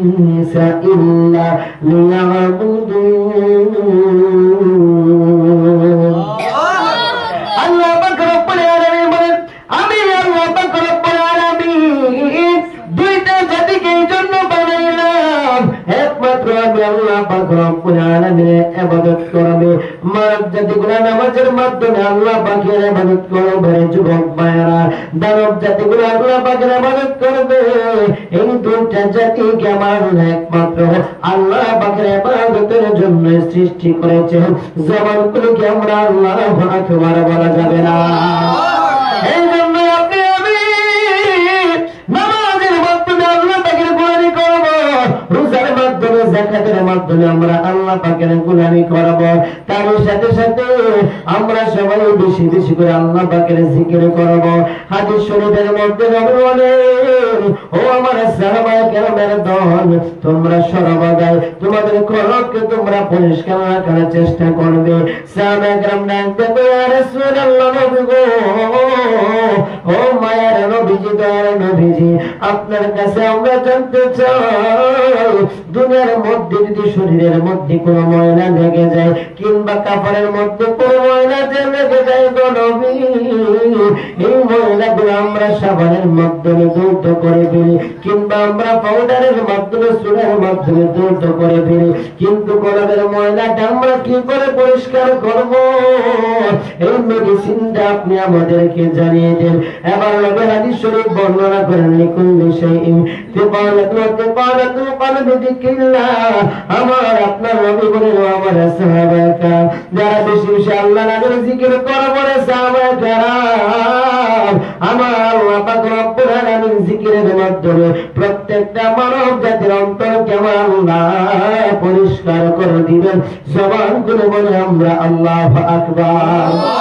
ইনসা ইল্লা লিয়াবুদুন। আল্লাহ পাক রব্বুল আলামিন বলেন, আমি আল্লাহ পাক রব্বুল আলামিন দুইটা জাতিকে এই জন্য বানাইলাম, একমাত্র আমি আল্লাহ পাক রব্বুল আলামিনের ইবাদত করবে। মানব জাতিগুলো নামাজের মাধ্যমে আল্লাহ পাকের ইবাদত করবে। যুবক ভাইরা, দানব জাতিগুলো আল্লাহ পাকের ইবাদত করবে। এই দুইটা জাতিকে আমার একমাত্র আল্লাহ পাকের ইবাদতের জন্য সৃষ্টি করেছেন। জবানগুলোকে আমরা আল্লাহু আকবার বলা যাবে না। এই জন্য আপনি আমি নামাজের মাধ্যমে আল্লাহ পাকের গোলামি করব, রোজার মাধ্যমে যাকাতের মাধ্যমে আমরা আল্লাহ পাকের গোলামি করব। তার সাথে সাথে আমরা সবাই বেশি বেশি করে আল্লাহ পাকের জিকির করব। হাদিস শরীফের মধ্যে নবী বলেন, ও আমার সাহাবায়ে কেরামের দল, তোমরা সর্বদাই তোমাদের কলবকে তোমরা পরিষ্কার রাখার চেষ্টা করবে। সাহাবায়ে কেরাম বলতে, ইয়া রাসূলুল্লাহ, নবী গো, ও মায়ের নবীজি, দয়ার নবীজি, আপনার কাছে আমরা জানতে চাই, দুনিয়ার মধ্যে যদি শরীরের মধ্যে কোনো ময়লা লেগে যায় কিংবা কাপড়ের মধ্যে কোনো ময়লা লেগে যায় গো নবী, এই ময়লাগুলো আমরা সাবানের মাধ্যমে দূর করে ফেলি কিংবা আমরা পাউডারের মাধ্যমে চুলের মাধ্যমে দূর করে ফেলি, কিন্তু কলবের ময়লাটা আমরা কি করে পরিষ্কার করব? এই মেডিসিনটা আপনি আমাদেরকে জানিয়ে দেন। এবার নবী হাদিস শরীফ বর্ণনা করেন, লিকুল শাইইন তিবালাতু কলবি যিকিল্লাহ। আমার আপনার নবী বলেন, আমার সাহাবায়ে কেরাম যারা বেশি বেশি আল্লাহর নামের জিকির করবে, সাহাবায়ে কেরাম আমার আল্লাহ পাক রব্বুল আলামিন জিকিরের মাধ্যমে প্রত্যেকটা মানব জাতির অন্তরকে আমার আল্লাহ পরিষ্কার করে দিবেন। জবান করে বলে আমরা আল্লাহু আকবার।